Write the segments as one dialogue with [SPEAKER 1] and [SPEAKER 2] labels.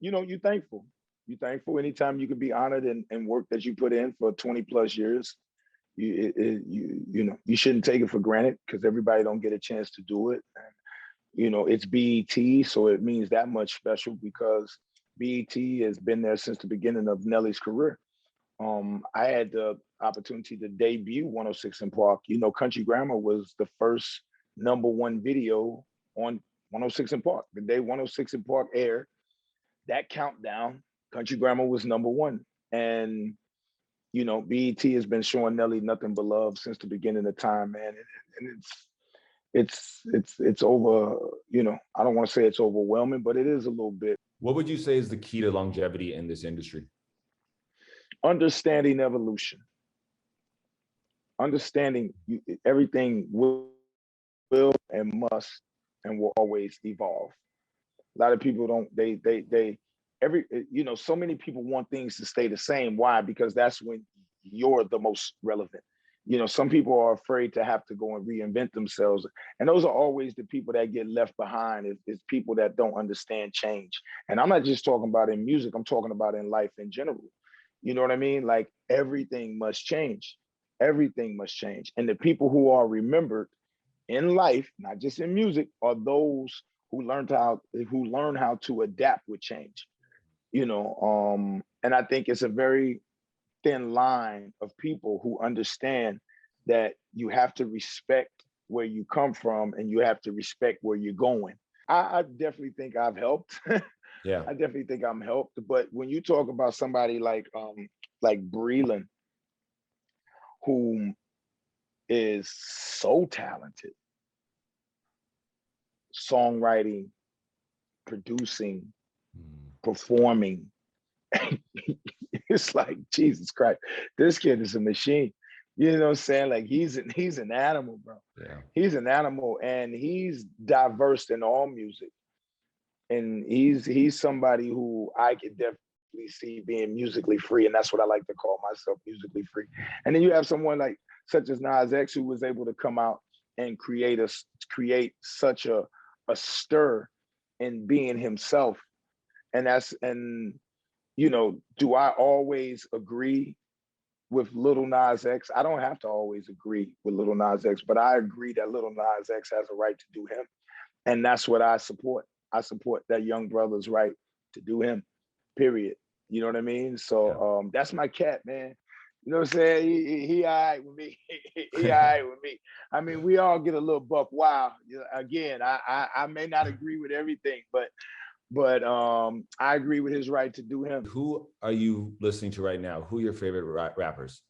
[SPEAKER 1] you're thankful. You're thankful anytime you can be honored and work that you put in for 20 plus years. You shouldn't take it for granted because everybody don't get a chance to do it. And, it's BET, so it means that much special because BET has been there since the beginning of Nelly's career. I had the opportunity to debut 106 in Park. Country Grammar was the first #1 video on 106 in Park. The day 106 in Park aired, that countdown, Country Grammar was #1. And BET has been showing Nelly nothing but love since the beginning of time, man. And it's over, I don't want to say it's overwhelming, but it is a little bit.
[SPEAKER 2] What would you say is the key to longevity in this industry?
[SPEAKER 1] Understanding evolution. Understanding everything will and must and will always evolve. A lot of people don't, so many people want things to stay the same. Why? Because that's when you're the most relevant. Some people are afraid to have to go and reinvent themselves. And those are always the people that get left behind is people that don't understand change. And I'm not just talking about in music, I'm talking about in life in general. You know what I mean? Like everything must change. Everything must change. And the people who are remembered in life, not just in music, are those who learn how to adapt with change. And I think it's a very thin line of people who understand that you have to respect where you come from and you have to respect where you're going. I definitely think I've helped.
[SPEAKER 2] Yeah,
[SPEAKER 1] I definitely think I'm helped. But when you talk about somebody like Breland, who is so talented, songwriting, producing, performing, it's like, Jesus Christ, this kid is a machine. You know what I'm saying? Like he's an animal, bro.
[SPEAKER 2] Yeah.
[SPEAKER 1] He's an animal, and he's diverse in all music. And he's somebody who I could definitely see being musically free, and that's what I like to call myself, musically free. And then you have someone like such as Nas X, who was able to come out and create such a stir in being himself. And do I always agree with Lil Nas X? I don't have to always agree with Lil Nas X, but I agree that Lil Nas X has a right to do him. And that's what I support. I support that young brother's right to do him, period. You know what I mean? So that's my cat, man. You know what I'm saying? He all right with me. He all right with me. I mean, we all get a little buck wild. Again, I may not agree with everything, but I agree with his right to do him.
[SPEAKER 2] Who are you listening to right now? Who are your favorite rappers?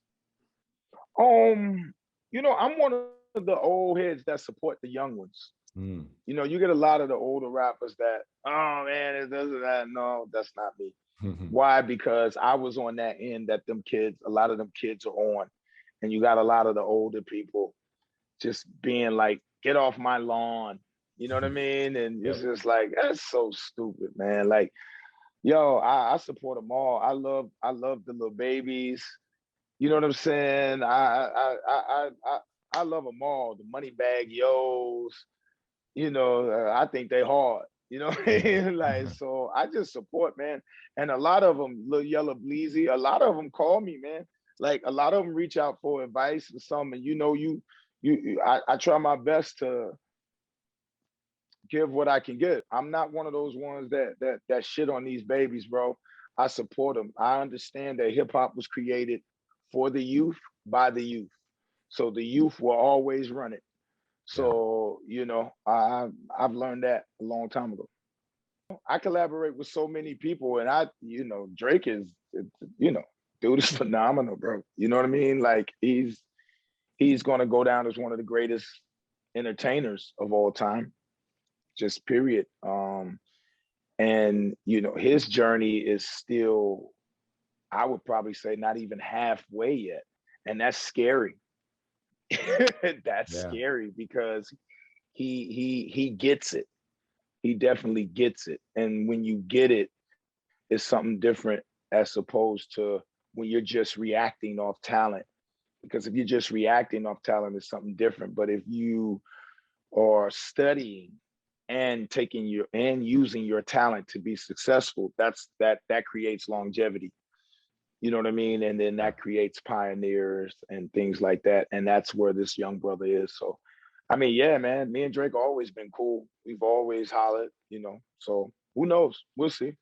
[SPEAKER 1] I'm one of the old heads that support the young ones. You get a lot of the older rappers that, oh man, it doesn't that. No, that's not me. Why? Because I was on that end that a lot of them kids are on. And you got a lot of the older people just being like, get off my lawn. You know what I mean? And it's just like, that's so stupid, man. Like, yo, I support them all. I love the little babies. You know what I'm saying? I love them all. The money bag yos. I think they hard. You know what I mean? Like, so I just support, man. And a lot of them, Lil Yellow Bleezy, a lot of them call me, man. Like a lot of them reach out for advice or something. I try my best to give what I can give. I'm not one of those ones that shit on these babies, bro. I support them. I understand that hip hop was created for the youth by the youth. So the youth will always run it. So, I've learned that a long time ago. I collaborate with so many people, and Drake is, dude is phenomenal, bro. You know what I mean? Like he's going to go down as one of the greatest entertainers of all time, just period. And his journey is still, I would probably say, not even halfway yet, and that's scary. That's scary because he gets it. He definitely gets it. And when you get it, it's something different as opposed to when you're just reacting off talent. Because if you're just reacting off talent, it's something different. But if you are studying and using your talent to be successful, that creates longevity. You know what I mean? And then
[SPEAKER 2] Yeah.
[SPEAKER 1] that creates pioneers and things like that. And that's where this young brother is. So, I mean, yeah, man, me and Drake always been cool. We've always hollered, you know. So who knows? We'll see.